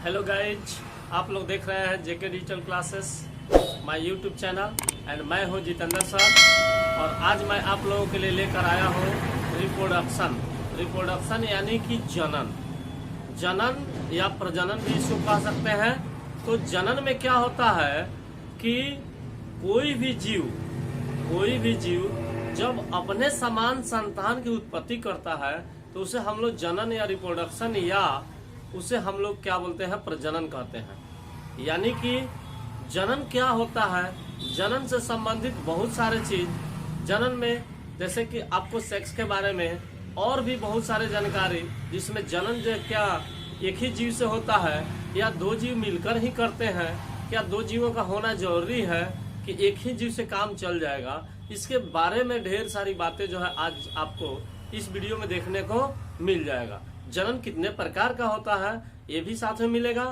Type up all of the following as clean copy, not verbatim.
Hello guys, आप लोग देख रहे हैं JK digital classes my YouTube channel and मैं हूं जितेंद्र सर। और आज मैं आप लोगों के लिए लेकर आया हूं रिप्रोडक्शन यानी कि जनन या प्रजनन भी इसको कह सकते हैं। तो जनन में क्या होता है कि कोई भी जीव जब अपने समान संतान की उत्पत्ति करता है तो उसे हम लोग जनन या रिप्रोडक्शन या उसे हम लोग क्या बोलते हैं, प्रजनन कहते हैं। यानी कि जनन क्या होता है, जनन से संबंधित बहुत सारे चीज जनन में, जैसे कि आपको सेक्स के बारे में और भी बहुत सारे जानकारी, जिसमें जनन जो क्या एक ही जीव से होता है या दो जीव मिलकर ही करते हैं, क्या दो जीवों का होना जरूरी है कि एक ही जीव से काम चल जाएगा, इसके बारे में ढेर सारी बातें जो है आज आपको इस वीडियो में देखने को मिल जाएगा। जनन कितने प्रकार का होता है ये भी साथ में मिलेगा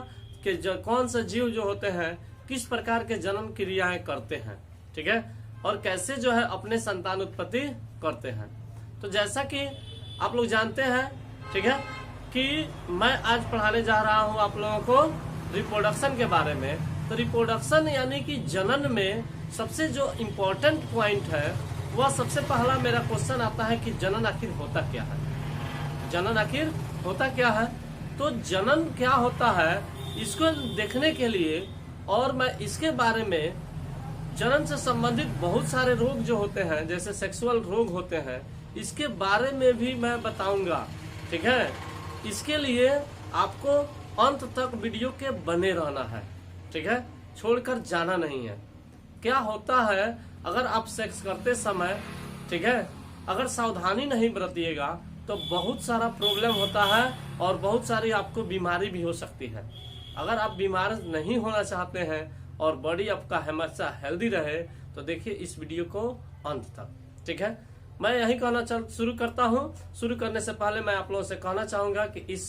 कि कौन सा जीव जो होते हैं किस प्रकार के जनन क्रियाएं करते हैं, ठीक है, और कैसे जो है अपने संतान उत्पत्ति करते हैं। तो जैसा कि आप लोग जानते हैं, ठीक है, कि मैं आज पढ़ाने जा रहा हूं आप लोगों को रिप्रोडक्शन के बारे में। तो रिप्रोडक्शन यानी कि जनन में सबसे जो इम्पोर्टेंट पॉइंट है वह सबसे पहला मेरा क्वेश्चन आता है कि जनन आखिर होता क्या है। जनन आखिर होता क्या है? तो जनन क्या होता है इसको देखने के लिए और मैं इसके बारे में, जनन से संबंधित बहुत सारे रोग जो होते हैं जैसे सेक्सुअल रोग होते हैं, इसके बारे में भी मैं बताऊंगा, ठीक है। इसके लिए आपको अंत तक वीडियो के बने रहना है, ठीक है, छोड़कर जाना नहीं है। क्या होता है अगर आप सेक्स करते समय, ठीक है, अगर सावधानी नहीं बरतिएगा तो बहुत सारा प्रॉब्लम होता है और बहुत सारी आपको बीमारी भी हो सकती है। अगर आप बीमार नहीं होना चाहते हैं और बॉडी आपका हमेशा हेल्दी रहे तो देखिए इस वीडियो को अंत तक, ठीक है। मैं यही कहना शुरू करता हूं। शुरू करने से पहले मैं आप लोगों से कहना चाहूंगा कि इस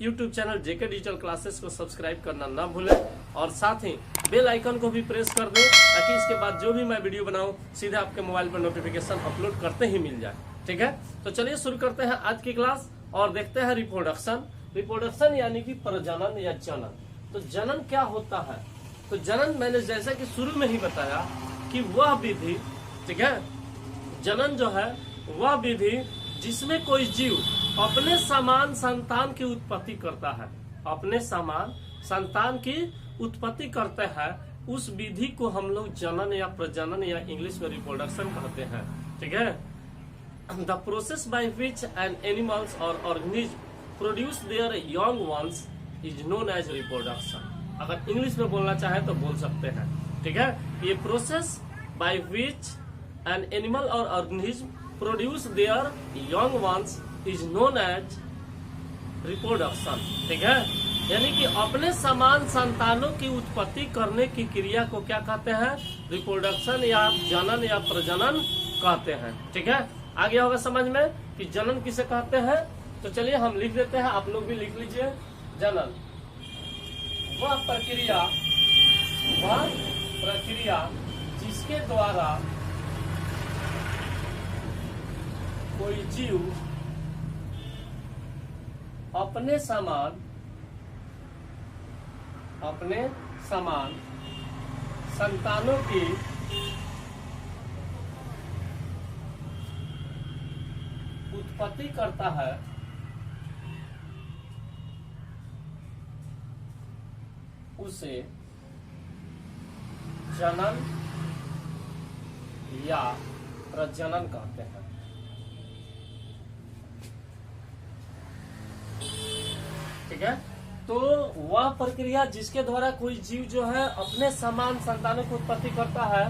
YouTube चैनल जेके डिजिटल क्लासेस को सब्सक्राइब करना ना भूलें और साथ ही बेल आइकन को भी प्रेस कर दें ताकि इसके बाद जो भी मैं वीडियो बनाऊं सीधे आपके मोबाइल पर नोटिफिकेशन अपलोड करते ही मिल जाए, ठीक है। तो चलिए शुरू करते हैं आज की क्लास और देखते हैं रिप्रोडक्शन यानी कि प्रजनन या जनन। तो जनन क्या होता है? तो जनन मैंने जैसा कि शुरू में ही बताया कि वह विधि, ठीक है, जनन जो है वह विधि जिसमें कोई जीव अपने समान संतान की उत्पत्ति करता है, अपने समान संतान की उत्पत्ति करते हैं, उस विधि को हम लोग जनन या प्रजनन या इंग्लिश में रिप्रोडक्शन कहते हैं, ठीक है। The process by which an animals or organism produce their young ones is known as reproduction। अगर इंग्लिश में बोलना चाहे तो बोल सकते हैं, ठीक है। ये process by which an animal or organism produce their young ones is known as reproduction, ठीक है। यानी कि अपने समान संतानों की उत्पत्ति करने की क्रिया को क्या कहते हैं? रिप्रोडक्शन या जनन या प्रजनन कहते हैं, ठीक है। आ गया होगा समझ में कि जनन किसे कहते हैं। तो चलिए हम लिख देते हैं, आप लोग भी लिख लीजिए। जनन वह प्रक्रिया जिसके द्वारा कोई जीव अपने समान संतानों की उत्पत्ति करता है, उसे जनन या प्रजनन कहते हैं, ठीक है। तो वह प्रक्रिया जिसके द्वारा कोई जीव जो है अपने समान संतानों की उत्पत्ति करता है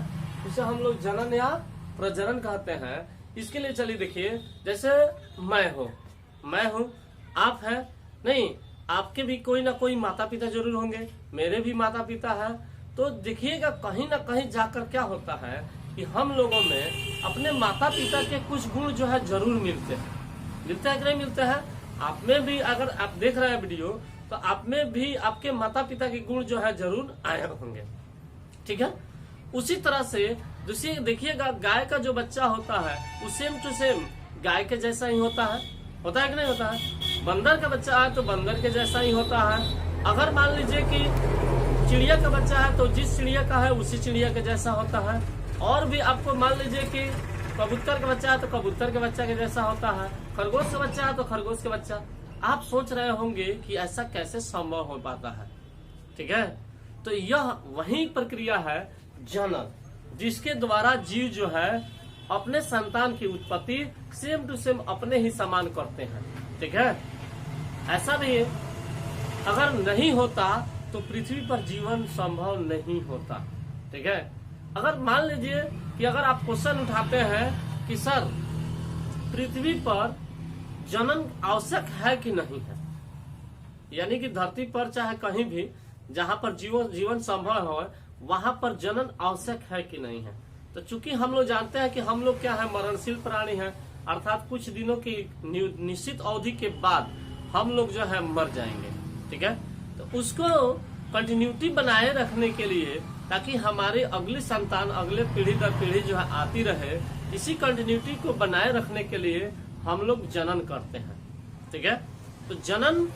उसे हम लोग जनन या प्रजनन कहते हैं। इसके लिए चलिए देखिए, जैसे मैं हूँ, आप है नहीं, आपके भी कोई ना कोई माता पिता जरूर होंगे, मेरे भी माता पिता है। तो देखिएगा कहीं ना कहीं जाकर क्या होता है कि हम लोगों में अपने माता पिता के कुछ गुण जो है जरूर मिलते हैं कि नहीं मिलते हैं। आप में भी, अगर आप देख रहे हैं वीडियो तो आप में भी आपके माता पिता के गुण जो है जरूर आए होंगे, ठीक है। उसी तरह से दूसरी देखिएगा, गाय का जो बच्चा होता है वो सेम टू सेम गाय के जैसा ही होता है कि नहीं होता है। बंदर का बच्चा है तो बंदर के जैसा ही होता है। अगर मान लीजिए कि चिड़िया का बच्चा है तो जिस चिड़िया का है उसी चिड़िया के जैसा होता है। और भी आपको मान लीजिए कि कबूतर का बच्चा है तो कबूतर के बच्चा के जैसा होता है, खरगोश का बच्चा है तो खरगोश के बच्चा। आप सोच रहे होंगे कि ऐसा कैसे संभव हो पाता है, ठीक है। तो यह वही प्रक्रिया है जनन, जिसके द्वारा जीव जो है अपने संतान की उत्पत्ति सेम टू सेम अपने ही समान करते हैं, ठीक है। ऐसा भी अगर नहीं होता तो पृथ्वी पर जीवन संभव नहीं होता, ठीक है। अगर मान लीजिए कि अगर आप क्वेश्चन उठाते हैं कि सर पृथ्वी पर जनन आवश्यक है कि नहीं है, यानी कि धरती पर चाहे कहीं भी जहां पर जीवन संभव हो वहां पर जनन आवश्यक है कि नहीं है, तो चूंकि हम लोग जानते हैं कि हम लोग क्या है, मरणशील प्राणी हैं, अर्थात कुछ दिनों की निश्चित अवधि के बाद हम लोग जो है मर जाएंगे, ठीक है। तो उसको कंटिन्यूटी बनाए रखने के लिए, ताकि हमारे अगली संतान अगले पीढ़ी दर पीढ़ी जो है आती रहे, इसी कंटिन्यूटी को बनाए रखने के लिए हम लोग जनन करते हैं, ठीक है। तो जनन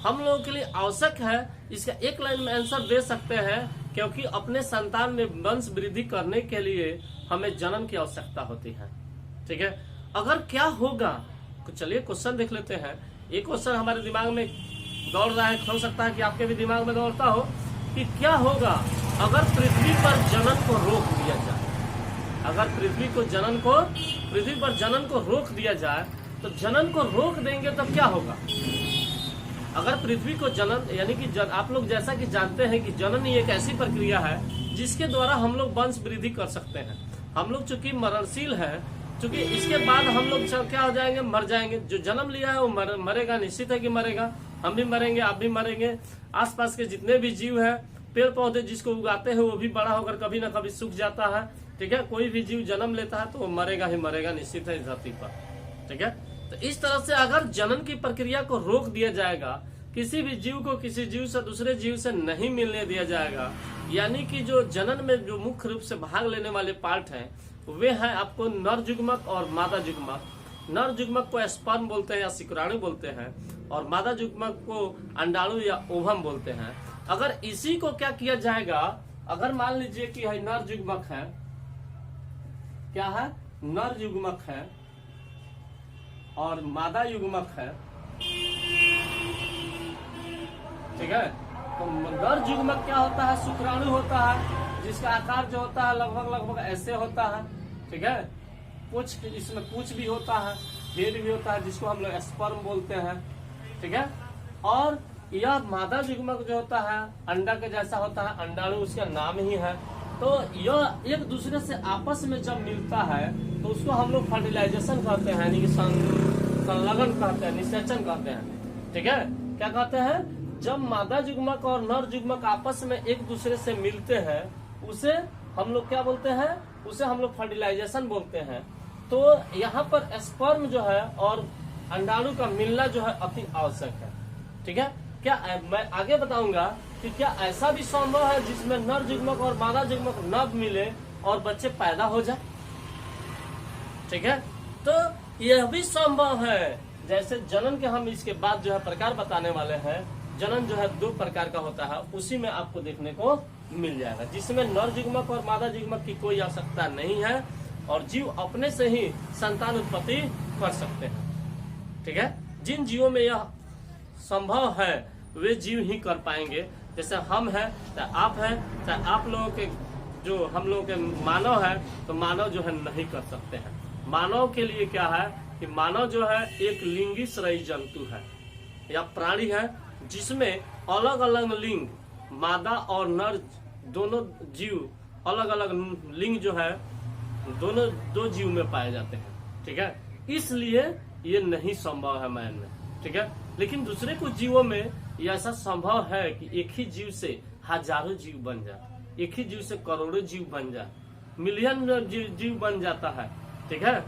हम लोगों के लिए आवश्यक है, इसका एक लाइन में आंसर दे सकते हैं, क्योंकि अपने संतान में वंश वृद्धि करने के लिए हमें जनन की आवश्यकता होती है, ठीक है। अगर क्या होगा, तो चलिए क्वेश्चन देख लेते हैं। एक क्वेश्चन हमारे दिमाग में दौड़ रहा है, हो सकता है कि आपके भी दिमाग में दौड़ता हो कि क्या होगा अगर पृथ्वी पर जनन को रोक दिया जाए। अगर पृथ्वी पर जनन को रोक दिया जाए तो जनन को रोक देंगे तो क्या होगा। अगर पृथ्वी को जनन, यानी कि आप लोग जैसा कि जानते हैं कि जनन ही एक ऐसी प्रक्रिया है जिसके द्वारा हम लोग वंश वृद्धि कर सकते हैं। हम लोग चूंकि मरणशील है, चूंकि इसके बाद हम लोग क्या हो जाएंगे, मर जाएंगे। जो जन्म लिया है वो मरेगा, निश्चित है कि मरेगा। हम भी मरेंगे, आप भी मरेंगे, आसपास के जितने भी जीव है, पेड़ पौधे जिसको उगाते हैं वो भी बड़ा होकर कभी ना कभी सूख जाता है, ठीक है। कोई भी जीव जन्म लेता है तो वो मरेगा ही मरेगा, निश्चित है इस धरती पर, ठीक है। तो इस तरह से अगर जनन की प्रक्रिया को रोक दिया जाएगा, किसी भी जीव को किसी जीव से दूसरे जीव से नहीं मिलने दिया जाएगा, यानी कि जो जनन में जो मुख्य रूप से भाग लेने वाले पार्ट हैं वे हैं आपको नर युग्मक और मादा युग्मक। नर युग्मक को स्पर्म बोलते हैं या शुक्राणु बोलते हैं, और मादा युग्मक को अंडाणु या ओवम बोलते हैं। अगर इसी को क्या किया जाएगा, अगर मान लीजिए कि है नर युग्मक है, क्या है, नर युग्मक है और मादा युग्मक है, ठीक है। तो नर युग्मक क्या होता है, शुक्राणु होता है, जिसका आकार जो होता है लगभग ऐसे होता है, ठीक है। पूछ, इसमें पूछ भी होता है, हेड भी होता है, जिसको हम लोग स्पर्म बोलते हैं, ठीक है। और यह मादा युग्मक जो होता है अंडा के जैसा होता है, अंडाणु उसका नाम ही है। तो यह एक दूसरे से आपस में जब मिलता है तो उसको हम लोग फर्टिलाइजेशन कहते हैं, यानी कि संलग्न कहते हैं, निषेचन कहते हैं, ठीक है। क्या कहते हैं, जब मादा युग्मक और नर युग्मक आपस में एक दूसरे से मिलते हैं उसे हम लोग क्या बोलते हैं, उसे हम लोग फर्टिलाइजेशन बोलते हैं। तो यहाँ पर स्पर्म जो है और अंडाणु का मिलना जो है अति आवश्यक है, ठीक है। क्या मैं आगे बताऊंगा कि क्या ऐसा भी संभव है जिसमें नर युग्मक और मादा युग्मक न मिले और बच्चे पैदा हो जाए, ठीक है। तो यह भी संभव है। जैसे जनन के हम इसके बाद जो है प्रकार बताने वाले हैं, जनन जो है 2 प्रकार का होता है, उसी में आपको देखने को मिल जाएगा, जिसमें नर युग्मक और मादा युग्मक की कोई आवश्यकता नहीं है और जीव अपने से ही संतान उत्पत्ति कर सकते हैं, ठीक है। जिन जीवों में यह संभव है वे जीव ही कर पाएंगे। जैसे हम हैं, चाहे आप हैं, चाहे आप लोगों के जो हम लोगों के मानव है, तो मानव जो है नहीं कर सकते हैं। मानव के लिए क्या है कि मानव जो है एक लिंगी श्रेयी जंतु है या प्राणी है, जिसमें अलग अलग लिंग, मादा और नर दोनों जीव, अलग अलग लिंग जो है दोनों 2 जीव में पाए जाते हैं, ठीक है। इसलिए ये नहीं संभव है मैन में, ठीक है। लेकिन दूसरे कुछ जीवों में यह ऐसा संभव है कि एक ही जीव से हजारों जीव बन जाए, एक ही जीव से करोड़ों जीव बन जाए, मिलियन जीव बन जाता है, ठीक है।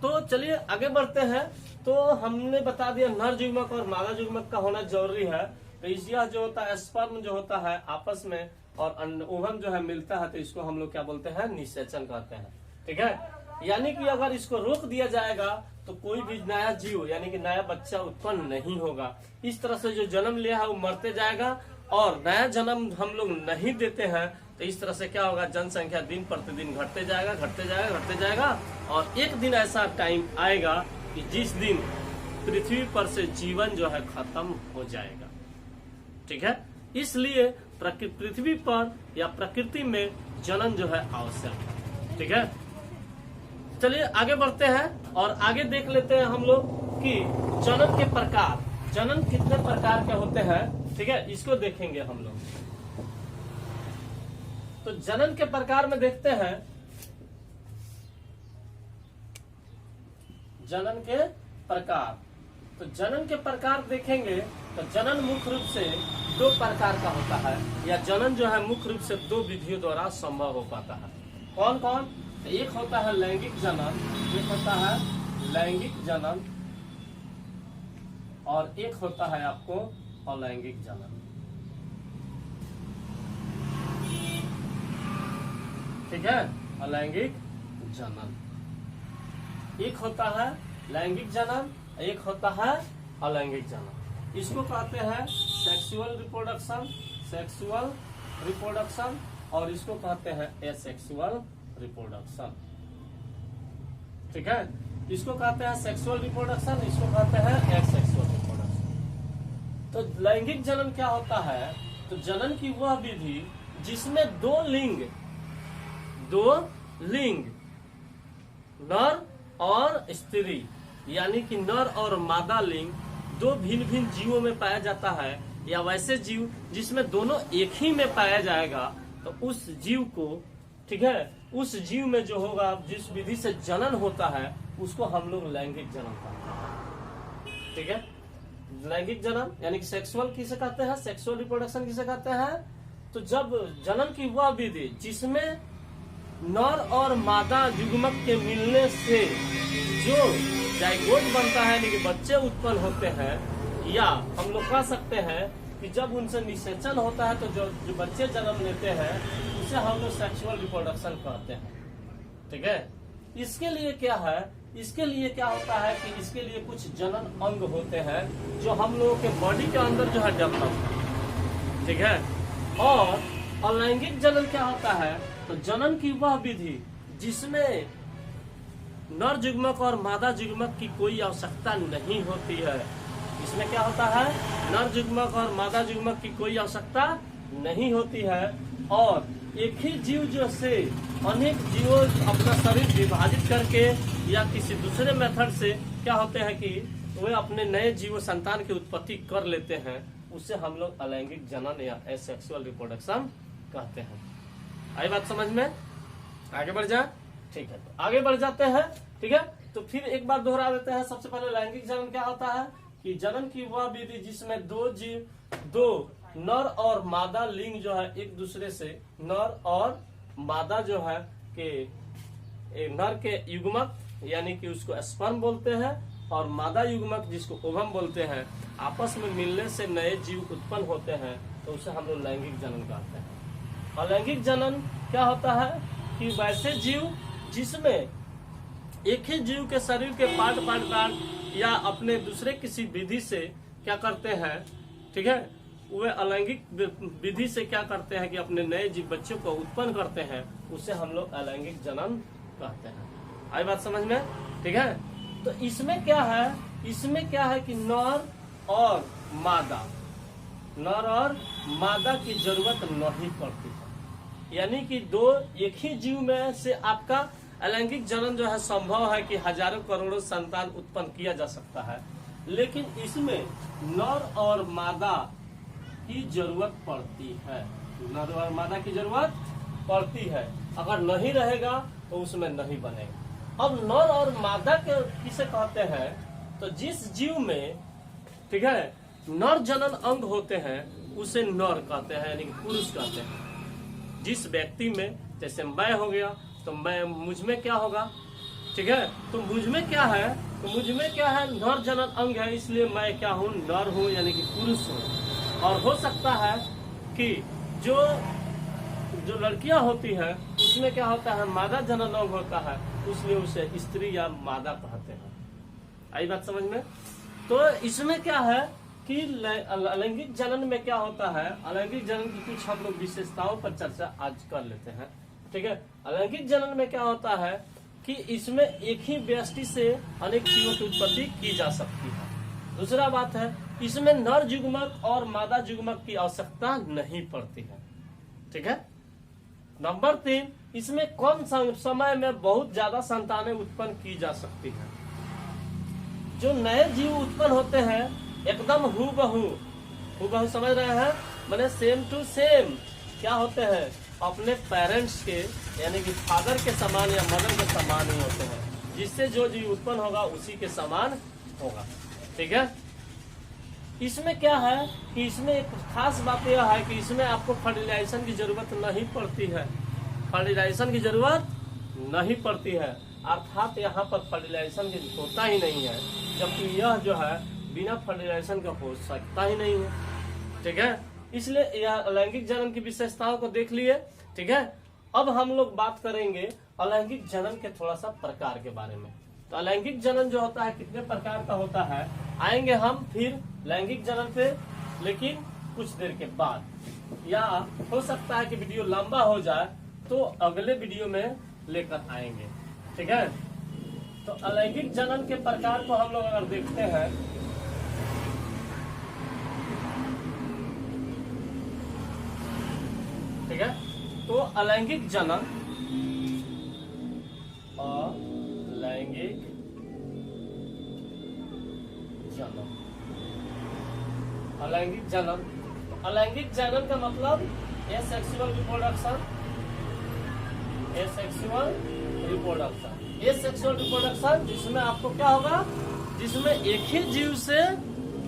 तो चलिए आगे बढ़ते हैं। तो हमने बता दिया नर युग्मक और मादा युग्मक का होना जरूरी है। तो यह जो होता है स्पर्म जो होता है आपस में और ओवम जो है मिलता है, तो इसको हम लोग क्या बोलते हैं, निषेचन कहते हैं, ठीक है। यानी कि अगर इसको रोक दिया जाएगा तो कोई भी नया जीव यानी कि नया बच्चा उत्पन्न नहीं होगा। इस तरह से जो जन्म लिया है वो मरते जाएगा और नया जन्म हम लोग नहीं देते हैं तो इस तरह से क्या होगा, जनसंख्या दिन प्रतिदिन घटते जाएगा, घटते जाएगा, घटते जाएगा और एक दिन ऐसा टाइम आएगा कि जिस दिन पृथ्वी पर से जीवन जो है खत्म हो जाएगा। ठीक है, इसलिए पृथ्वी पर या प्रकृति में जन्म जो है आवश्यक है। ठीक है, चलिए आगे बढ़ते हैं और आगे देख लेते हैं हम लोग कि जन्म के प्रकार, जन्म कितने प्रकार के होते हैं। ठीक है, इसको देखेंगे हम लोग। तो जन्म के प्रकार में देखते हैं, जन्म के प्रकार। तो जन्म के प्रकार देखेंगे तो जनन मुख्य रूप से दो प्रकार का होता है, या जनन जो है मुख्य रूप से दो विधियों द्वारा संभव हो पाता है। कौन कौन? एक होता है लैंगिक जनन, एक होता है लैंगिक जनन और एक होता है आपको अलैंगिक जनन। ठीक है, अलैंगिक जनन। एक होता है लैंगिक जनन, एक होता है अलैंगिक जनन। इसको कहते हैं सेक्सुअल रिप्रोडक्शन, सेक्सुअल रिप्रोडक्शन, और इसको कहते हैं एसेक्सुअल रिप्रोडक्शन। ठीक है, इसको कहते हैं सेक्सुअल रिप्रोडक्शन, इसको कहते हैं एसेक्सुअल रिप्रोडक्शन। तो लैंगिक जनन क्या होता है? तो जनन की वह विधि जिसमें दो लिंग नर और स्त्री यानी कि नर और मादा लिंग दो भिन्न भिन्न जीवों में पाया जाता है, या वैसे जीव जिसमें दोनों एक ही में पाया जाएगा तो उस जीव को, ठीक है, उस जीव में जो होगा जिस विधि से जनन होता है उसको हम लोग लैंगिक जनन कहते हैं। ठीक है, लैंगिक जनन यानी कि सेक्सुअल किसे कहते हैं, सेक्सुअल रिप्रोडक्शन किसे कहते हैं? तो जब जनन की वह विधि जिसमें नर और मादा युग्मक के मिलने से जो जाइगोट बनता है यानी कि बच्चे उत्पन्न होते हैं, या हम लोग कह सकते हैं कि जब उनसे निषेचन होता है तो जो बच्चे जन्म लेते हैं उसे हम लोग सेक्सुअल रिप्रोडक्शन कहते हैं। ठीक है, इसके लिए क्या है, इसके लिए क्या होता है कि इसके लिए कुछ जनन अंग होते हैं जो हम लोगों के बॉडी के अंदर जो है डेवलप। ठीक है, और अलैंगिक जनन क्या होता है? तो जनन की वह विधि जिसमें नर युग्मक और मादा युग्मक की कोई आवश्यकता नहीं होती है। इसमें क्या होता है? नर युग्मक और मादा युग्मक की कोई आवश्यकता नहीं होती है और एक ही जीव जो से अनेक जीवों अपना शरीर विभाजित करके या किसी दूसरे मेथड से क्या होते हैं कि वे अपने नए जीव संतान की उत्पत्ति कर लेते हैं, उसे हम लोग अलैंगिक जनन या एसेक्सुअल रिप्रोडक्शन कहते हैं। आई बात समझ में? आगे बढ़ जाए। ठीक है, तो आगे बढ़ जाते हैं। ठीक है, तो फिर एक बार दोहरा देते हैं। सबसे पहले लैंगिक जनन क्या होता है कि जनन की वह विधि जिसमें दो नर और मादा लिंग जो है एक दूसरे से, नर और मादा जो है कि नर के युग्मक यानी कि उसको स्पर्म बोलते हैं और मादा युग्मक जिसको ओवम बोलते हैं, आपस में मिलने से नए जीव उत्पन्न होते हैं, तो उसे हम लोग लैंगिक जनन कहते हैं। अलैंगिक जनन क्या होता है कि वैसे जीव जिसमें एक ही जीव के शरीर के पार्ट या अपने दूसरे किसी विधि से क्या करते हैं, ठीक है, वे अलैंगिक विधि से क्या करते हैं कि अपने नए जीव बच्चों को उत्पन्न करते हैं, उसे हम लोग अलैंगिक जनन कहते हैं। आई बात समझ में? ठीक है, तो इसमें क्या है कि नर और मादा की जरूरत नहीं पड़ती है, यानी कि दो एक ही जीव में से आपका अलैंगिक जनन जो है संभव है कि हजारों करोड़ों संतान उत्पन्न किया जा सकता है, लेकिन इसमें नर और मादा की जरूरत पड़ती है। नर और मादा की जरूरत पड़ती है, अगर नहीं रहेगा तो उसमें नहीं बनेगा। अब नर और मादा के किसे कहते हैं? तो जिस जीव में, ठीक है, नर जनन अंग होते हैं उसे नर कहते हैं यानी कि पुरुष कहते हैं। जिस व्यक्ति में, जैसे मैं हो गया तो मुझ में क्या होगा, ठीक है, तो मुझ में क्या है, नर जनन अंग है, इसलिए मैं क्या हूँ, नर हूँ यानी कि पुरुष हूँ। और हो सकता है कि जो लड़कियां होती हैं उसमें क्या होता है, मादा जनन अंग होता है, इसलिए उसे स्त्री या मादा कहते हैं। आई बात समझ में? तो इसमें क्या है कि अलैंगिक जनन में क्या होता है, अलैंगिक जनन की कुछ हम लोग विशेषताओं पर चर्चा आज कर लेते हैं। ठीक है, अलैंगिक जनन में क्या होता है कि इसमें एक ही व्यष्टि से अनेक जीवों की उत्पत्ति की जा सकती है। दूसरा बात है, इसमें नर युग्मक और मादा युग्मक की आवश्यकता नहीं पड़ती है। ठीक है। नंबर 3, इसमें कम समय में बहुत ज्यादा संतानें उत्पन्न की जा सकती है। जो नए जीव उत्पन्न होते हैं एकदम हूबहू समझ रहे हैं, माने सेम टू सेम क्या होते हैं, अपने पेरेंट्स के यानी कि फादर के समान या मदर के समान ही होते हैं, जिससे जो जीव उत्पन्न होगा उसी के समान होगा। ठीक है। इसमें क्या है कि इसमें एक खास बात यह है कि इसमें आपको फर्टिलाइजेशन की जरूरत नहीं पड़ती है, फर्टिलाइजेशन की जरूरत नहीं पड़ती है, अर्थात यहाँ पर फर्टिलाइजेशन की होता ही नहीं है, जबकि यह जो है बिना फर्टिलाइजेशन का हो सकता ही नहीं है। ठीक है, इसलिए यह अलैंगिक जनन की विशेषताओं को देख लिए। ठीक है, अब हम लोग बात करेंगे अलैंगिक जनन के थोड़ा सा प्रकार के बारे में। तो अलैंगिक जनन जो होता है कितने प्रकार का होता है, आएंगे हम फिर लैंगिक जनन पे, लेकिन कुछ देर के बाद, या हो सकता है कि वीडियो लंबा हो जाए तो अगले वीडियो में लेकर आएंगे। ठीक है, तो अलैंगिक जनन के प्रकार को हम लोग अगर देखते हैं, ठीक है, तो अलैंगिक जनन, अलैंगिक जनन, अलैंगिक जनन, अलैंगिक जनन का मतलब asexual reproduction, asexual reproduction, asexual reproduction जिसमें आपको क्या होगा, जिसमें एक ही जीव से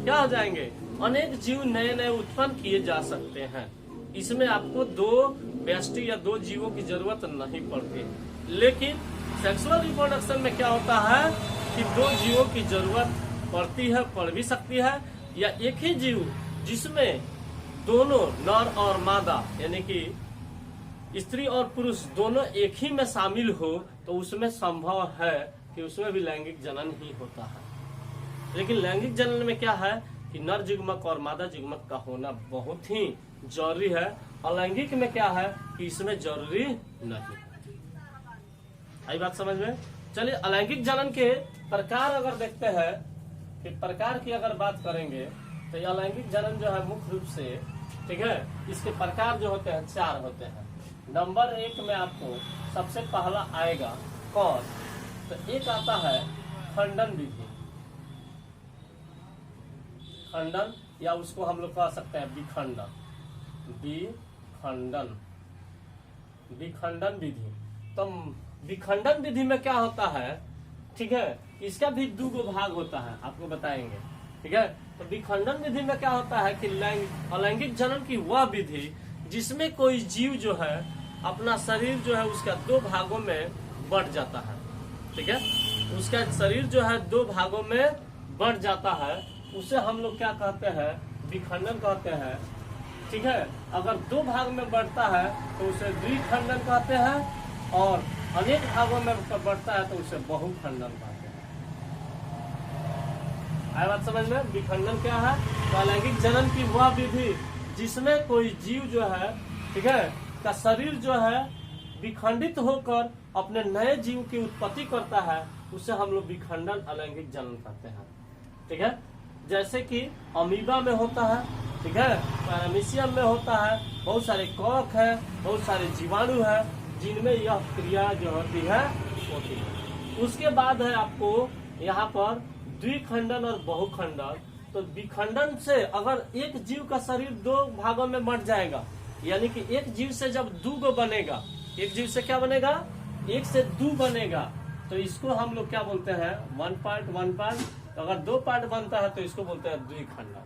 क्या हो जाएंगे, अनेक जीव नए नए उत्पन्न किए जा सकते हैं। इसमें आपको दो व्यष्टि या दो जीवों की जरूरत नहीं पड़ती। लेकिन सेक्सुअल रिप्रोडक्शन में क्या होता है कि दो जीवों की जरूरत पड़ती है, पड़ भी सकती है, या एक ही जीव जिसमें दोनों नर और मादा यानी कि स्त्री और पुरुष दोनों एक ही में शामिल हो, तो उसमें संभव है कि उसमें भी लैंगिक जनन ही होता है। लेकिन लैंगिक जनन में क्या है कि नर युग्मक और मादा युग्मक का होना बहुत ही जरूरी है। अलैंगिक में क्या है कि इसमें जरूरी नहीं। आई बात समझ में? चलिए अलैंगिक जनन के प्रकार अगर देखते हैं, कि प्रकार की अगर बात करेंगे तो ये अलैंगिक जनन जो है मुख्य रूप से, ठीक है, इसके प्रकार जो होते हैं 4 होते हैं। नंबर 1 में आपको सबसे पहला आएगा कौन, तो एक आता है खंडन विधि, खंडन, या उसको हम लोग कह सकते हैं विखंडन, विखंडन, विखंडन विधि। तो विखंडन विधि में क्या होता है, ठीक है, इसका भी 2 भाग होता है, आपको बताएंगे। ठीक है, तो विखंडन विधि में क्या होता है कि अलैंगिक जनन की वह विधि जिसमें कोई जीव जो है अपना शरीर जो है उसका 2 भागों में बढ़ जाता है। ठीक है, उसका शरीर जो है 2 भागों में बढ़ जाता है, उसे हम लोग क्या कहते हैं, विखंडन कहते हैं। ठीक है, अगर 2 भाग में बढ़ता है तो उसे द्विखंडन कहते हैं, और अनेक भागों में बढ़ता है तो उसे बहुखंडन कहते हैं। आया बात समझ में? विखंडन क्या है, तो अलैंगिक जनन की वह विधि जिसमें कोई जीव जो है, ठीक है, का शरीर जो है विखंडित होकर अपने नए जीव की उत्पत्ति करता है, उसे हम लोग विखंडन अलैंगिक जनन कहते हैं। ठीक है, जैसे कि अमीबा में होता है, ठीक है, पैरामीशियम में होता है, बहुत सारे कवक है, बहुत सारे जीवाणु है जिनमें यह क्रिया जो होती है। उसके बाद है आपको यहाँ पर द्विखंडन और बहुखंडन। तो विखंडन से अगर एक जीव का शरीर 2 भागों में बंट जाएगा, यानी कि एक जीव से जब 2 बनेगा, एक जीव से क्या बनेगा, 1 से 2 बनेगा, तो इसको हम लोग क्या बोलते हैं, 1 पार्ट 1 पार्ट। तो अगर 2 पार्ट बनता है तो इसको बोलते हैं द्विखंडन।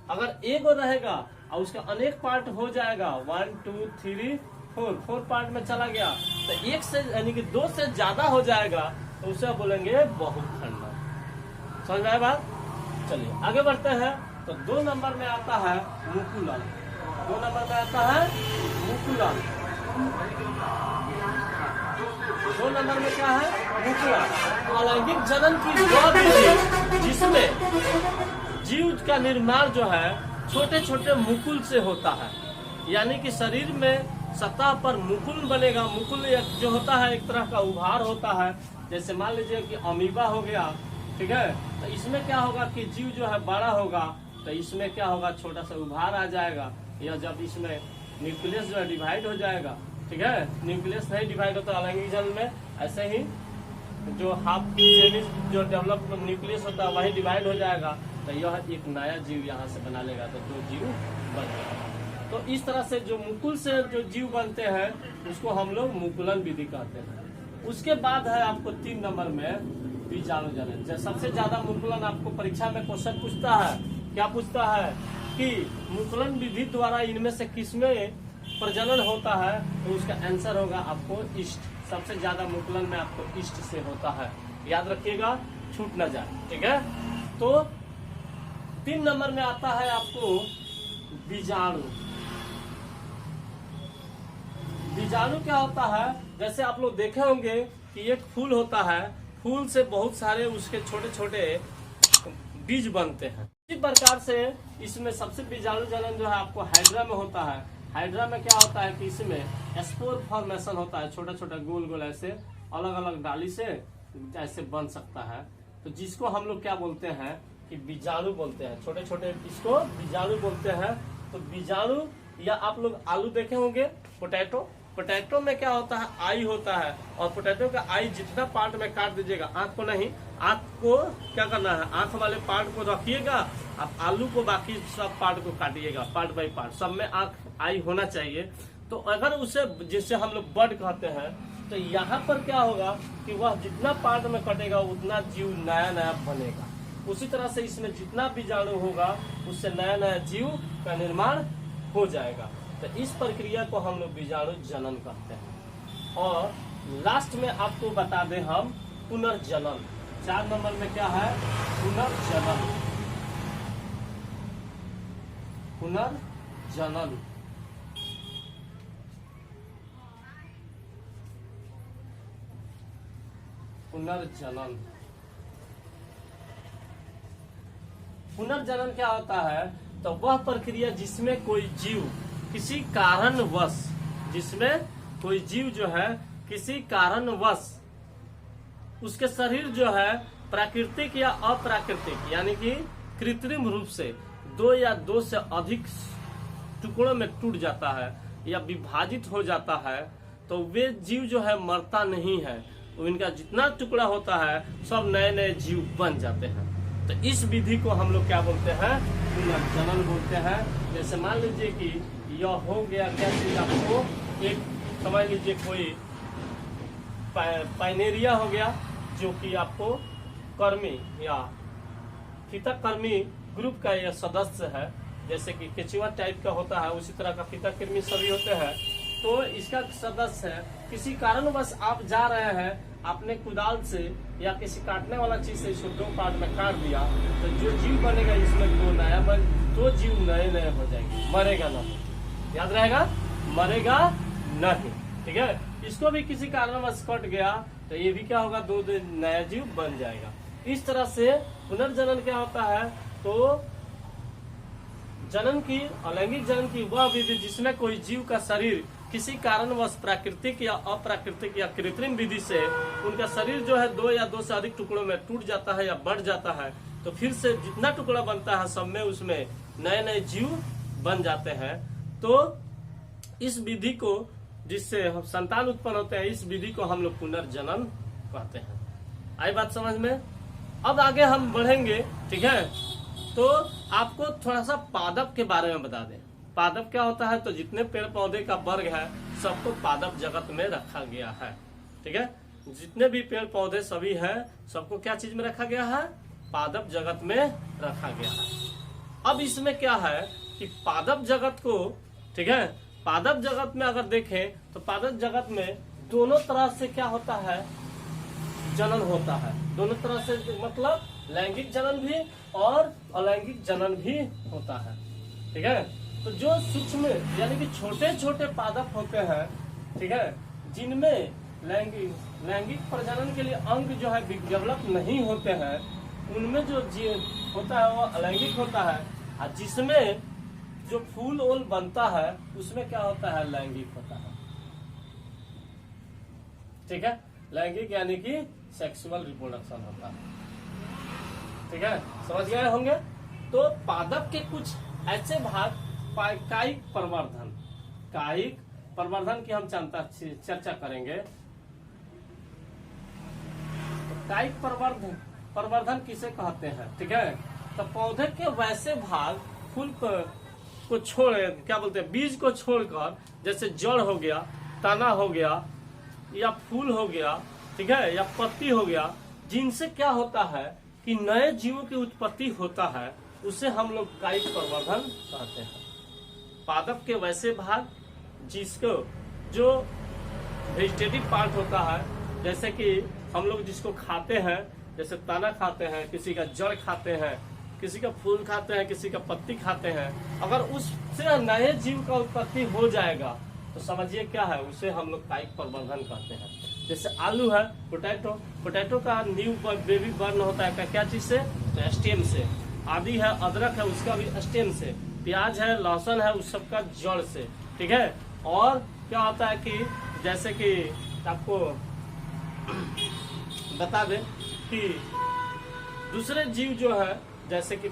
अगर एक रहेगा और उसका अनेक पार्ट हो जाएगा, 1 2 3 4 पार्ट में चला गया, तो 1 से यानी कि 2 से ज्यादा हो जाएगा तो उसे बोलेंगे बहुखंडन। समझ में आया बात? चलिए आगे बढ़ते हैं। तो 2 नंबर में आता है मुकुलन, 2 नंबर में आता है मुकुलन। 2 नंबर में क्या है, मुकुलन। अलैंगिक जनन की वह विधि जिसमें जीव का निर्माण जो है छोटे छोटे मुकुल से होता है, यानी कि शरीर में सतह पर मुकुल बनेगा। मुकुल जो होता है एक तरह का उभार होता है, जैसे मान लीजिए कि अमीबा हो गया, ठीक है। तो इसमें क्या होगा कि जीव जो है बड़ा होगा तो इसमें क्या होगा, छोटा सा उभार आ जाएगा, या जब इसमें न्यूक्लियस जो है डिवाइड हो जाएगा, ठीक है। न्यूक्लियस नहीं डिवाइड होता अलैंगिक जनन में, ऐसे ही जो हाफ जो डेवलप न्यूक्लियस होता है वही डिवाइड हो जाएगा, तो यह एक नया जीव यहाँ से बना लेगा, तो 2 जीव बन जाएगा। तो इस तरह से जो मुकुल से जो जीव बनते हैं उसको हम लोग मुकुलन विधि कहते हैं। उसके बाद है आपको 3 नंबर में बीजाणु जनन। सबसे ज्यादा मुकुलन आपको परीक्षा में क्वेश्चन पूछता है, क्या पूछता है कि मुकुलन विधि द्वारा इनमें से किसमें प्रजनन होता है, तो उसका आंसर होगा आपको ईस्ट। सबसे ज्यादा मुकुलन में आपको ईस्ट से होता है, याद रखिएगा, छूट न जाए, ठीक है। तो 3 नंबर में आता है आपको बीजाणु। बीजाणु क्या होता है, जैसे आप लोग देखे होंगे कि एक फूल होता है, फूल से बहुत सारे उसके छोटे छोटे बीज बनते हैं। इसी प्रकार से इसमें सबसे बीजाणु जनन जो है आपको हाइड्रा में होता है। हाइड्रा में क्या होता है कि इसमें स्पोर फॉर्मेशन होता है, छोटा छोटा गोल गोल ऐसे अलग अलग डाली से ऐसे बन सकता है, तो जिसको हम लोग क्या बोलते हैं कि बीजाणु बोलते हैं। छोटे छोटे इसको बीजाणु बोलते हैं। तो बीजाणु, या आप लोग आलू देखे होंगे, पोटैटो, पोटैटो में क्या होता है, आई होता है, और पोटैटो का आई जितना पार्ट में काट दीजिएगा, आंख को नहीं, आंख को क्या करना है, आंख वाले पार्ट को रखिएगा, आप आलू को बाकी सब पार्ट को काटिएगा, पार्ट बाई पार्ट, सब में आंख आई होना चाहिए। तो अगर उसे जिससे हम लोग बर्ड कहते हैं, तो यहाँ पर क्या होगा कि वह जितना पार्ट में कटेगा उतना जीव नया नया बनेगा। उसी तरह से इसमें जितना बीजाणु होगा उससे नया नया जीव का निर्माण हो जाएगा। तो इस प्रक्रिया को हम लोग बीजाणु जनन कहते हैं। और लास्ट में आपको बता दें हम पुनर्जनन। 4 नंबर में क्या है, पुनर्जनन। पुनर्जनन पुनर्जनन पुनर्जनन क्या होता है, तो वह प्रक्रिया जिसमें कोई जीव किसी कारणवश, जिसमें कोई जीव जो है किसी कारणवश उसके शरीर जो है प्राकृतिक या अप्राकृतिक यानी कि कृत्रिम रूप से 2 या 2 से अधिक टुकड़ों में टूट जाता है या विभाजित हो जाता है, तो वे जीव जो है मरता नहीं है, उनका जितना टुकड़ा होता है सब नए नए जीव बन जाते हैं। तो इस विधि को हम लोग क्या बोलते हैं, पुनर्जनन बोलते हैं। जैसे मान लीजिए कि यह हो गया, क्या चीज आपको एक समझ लीजिए कोई पाइनेरिया हो गया जो कि आपको कर्मी या फीता कर्मी ग्रुप का यह सदस्य है, जैसे कि केचुआ टाइप का होता है, उसी तरह का फीता कर्मी सभी होते हैं। तो इसका सदस्य है, किसी कारणवश आप जा रहे हैं, आपने कुदाल से या किसी काटने वाला चीज से इसको 2 पार्ट में काट दिया, तो जो जीव बनेगा इसमें 2 जीव नए नए हो जाएंगे, मरेगा नहीं, याद रहेगा, मरेगा नहीं, ठीक है। इसको भी किसी कारणवश कट गया तो ये भी क्या होगा, 2 नया जीव बन जाएगा। इस तरह से पुनर्जनन क्या होता है, तो जनन की, अलैंगिक जनन की वह विधि जिसमें कोई जीव का शरीर किसी कारणवश प्राकृतिक या अप्राकृतिक या कृत्रिम विधि से उनका शरीर जो है 2 या 2 से अधिक टुकड़ों में टूट जाता है या बढ़ जाता है, तो फिर से जितना टुकड़ा बनता है सब में उसमें नए नए जीव बन जाते हैं। तो इस विधि को, जिससे हम संतान उत्पन्न होते हैं, इस विधि को हम लोग पुनर्जनन कहते हैं। आई बात समझ में? अब आगे हम बढ़ेंगे, ठीक है। तो आपको थोड़ा सा पादप के बारे में बता दें। पादप क्या होता है, तो जितने पेड़ पौधे का वर्ग है सबको पादप जगत में रखा गया है, ठीक है। जितने भी पेड़ पौधे सभी है सबको क्या चीज में रखा गया है, पादप जगत में रखा गया है। अब इसमें क्या है कि पादप जगत को, ठीक है, पादप जगत में अगर देखें तो पादप जगत में दोनों तरह से क्या होता है, जनन होता है। दोनों तरह से मतलब लैंगिक जनन भी और अलैंगिक जनन भी होता है, ठीक है। तो जो सूक्ष्म यानी कि छोटे छोटे पादप होते हैं, ठीक है, जिनमें लैंगिक प्रजनन के लिए अंग जो है डेवलप नहीं होते हैं, उनमें जो जीव होता है वो अलैंगिक होता है, और जिसमें जो फूल ओल बनता है उसमें क्या होता है, लैंगिक होता है। ठीक है, लैंगिक यानी कि सेक्सुअल रिप्रोडक्शन होता है। ठीक है, समझ गए होंगे। तो पादप के कुछ ऐसे भाग, कायिक प्रवर्धन, कायिक प्रवर्धन की हम चर्चा करेंगे। तो कायिक प्रवर्धन किसे कहते हैं? ठीक है, तो पौधे के वैसे भाग फूल को छोड़, क्या बोलते हैं, बीज को छोड़कर, जैसे जड़ हो गया, तना हो गया, या फूल हो गया, ठीक है, या पत्ती हो गया, जिनसे क्या होता है कि नए जीवों की उत्पत्ति होता है, उसे हम लोग कायिक प्रवर्धन कहते हैं। पादप के वैसे भाग जिसको, जो वेजिटेटिव पार्ट होता है, जैसे कि हम लोग जिसको खाते हैं, जैसे तना खाते हैं, किसी का जड़ खाते हैं, किसी का फूल खाते हैं, किसी का पत्ती खाते हैं, अगर उससे नए जीव का उत्पत्ति हो जाएगा तो समझिए क्या है, उसे हम लोग कायिक प्रवर्धन कहते हैं। जैसे आलू है, पोटैटो का न्यू बेबी बर्न होता है क्या चीज से? तो स्टेम से। आदि है, अदरक है, उसका भी स्टेम से। प्याज है, लहसुन है, उस सबका जड़ से। ठीक है, और क्या होता है कि जैसे कि आपको बता दें कि दूसरे जीव जो है, जैसे कि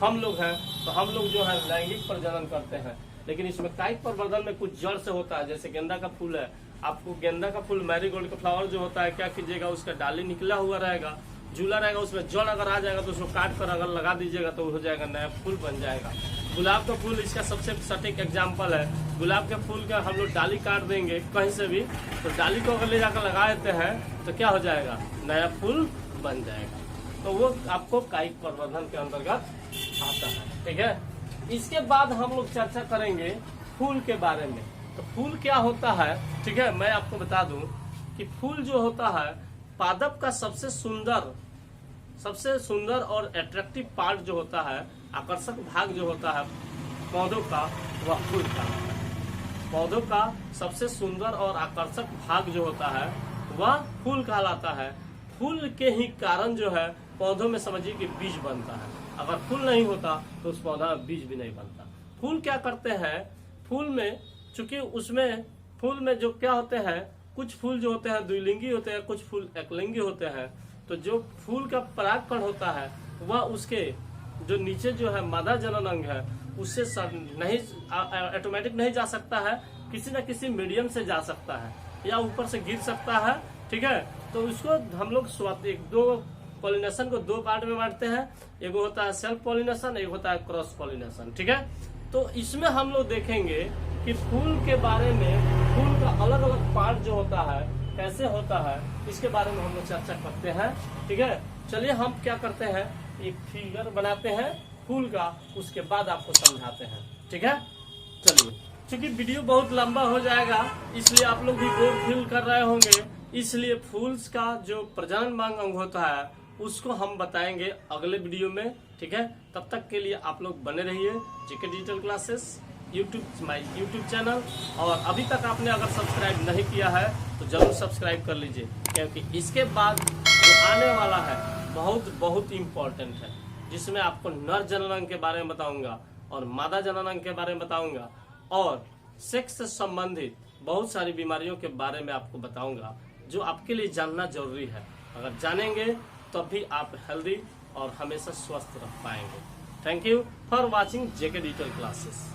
हम लोग हैं, तो हम लोग जो है लैंगिक प्रजनन करते हैं, लेकिन इसमें कायिक प्रवर्धन में कुछ जड़ से होता है। जैसे गेंदा का फूल है, आपको गेंदा का फूल, मैरीगोल्ड का फ्लावर जो होता है, क्या कीजिएगा, उसका डाली निकला हुआ रहेगा, झूला रहेगा, उसमें जड़ अगर आ जाएगा तो उसको काट कर अगर लगा दीजिएगा तो हो जाएगा, नया फूल बन जाएगा। गुलाब का फूल इसका सबसे सटीक एग्जाम्पल है। गुलाब के फूल का हम लोग डाली काट देंगे कहीं से भी, तो डाली को अगर ले जाकर लगा देते हैं तो क्या हो जाएगा, नया फूल बन जाएगा। तो वो आपको कायिक प्रवर्धन के अंतर्गत आता है। ठीक है, इसके बाद हम लोग चर्चा करेंगे फूल के बारे में। तो फूल क्या होता है? ठीक है, मैं आपको बता दूं कि फूल जो होता है पादप का सबसे सुंदर और अट्रैक्टिव पार्ट जो होता है, आकर्षक भाग जो होता है पौधों का, वह फूल का। पौधों का सबसे सुंदर और आकर्षक भाग जो होता है वह फूल कहलाता है। फूल के ही कारण जो है पौधों में समझिए कि बीज बनता है। अगर फूल नहीं होता तो उस पौधा में बीज भी नहीं बनता। फूल क्या करते हैं, फूल में चूंकि उसमें फूल में जो क्या होते हैं, कुछ फूल जो होते हैं द्विलिंगी होते हैं, कुछ फूल एकलिंगी होते हैं। तो जो फूल का परागकण होता है वह उसके जो नीचे जो है मादा जनन अंग है उससे नहीं ऑटोमेटिक नहीं जा सकता है, किसी न किसी मीडियम से जा सकता है या ऊपर से गिर सकता है। ठीक है, तो इसको हम लोग दो पॉलिनेशन को दो पार्ट में बांटते हैं। एक होता है सेल्फ पॉलिनेशन, एक होता है क्रॉस पॉलिनेशन। ठीक है, तो इसमें हम लोग देखेंगे कि फूल के बारे में, फूल का अलग अलग पार्ट जो होता है कैसे होता है, इसके बारे में हम लोग चर्चा करते हैं। ठीक है, चलिए हम क्या करते हैं, एक फिगर बनाते हैं फूल का, उसके बाद आपको समझाते हैं। ठीक है, चलिए, क्योंकि वीडियो बहुत लंबा हो जाएगा इसलिए आप लोग भी बोर फील कर रहे होंगे, इसलिए फूल्स का जो प्रजनन मांग अंग होता है उसको हम बताएंगे अगले वीडियो में। ठीक है, तब तक के लिए आप लोग बने रहिए JK digital classes my YouTube channel. और अभी तक आपने अगर सब्सक्राइब नहीं किया है तो जरूर सब्सक्राइब कर लीजिए, क्योंकि इसके बाद जो आने वाला है बहुत बहुत इम्पोर्टेंट है, जिसमें आपको नर जनन अंग के बारे में बताऊंगा और मादा जनन अंग के बारे में बताऊंगा और सेक्स से संबंधित बहुत सारी बीमारियों के बारे में आपको बताऊंगा, जो आपके लिए जानना जरूरी है। अगर जानेंगे तब भी आप हेल्दी और हमेशा स्वस्थ रह पाएंगे। Thank you for watching JK digital classes.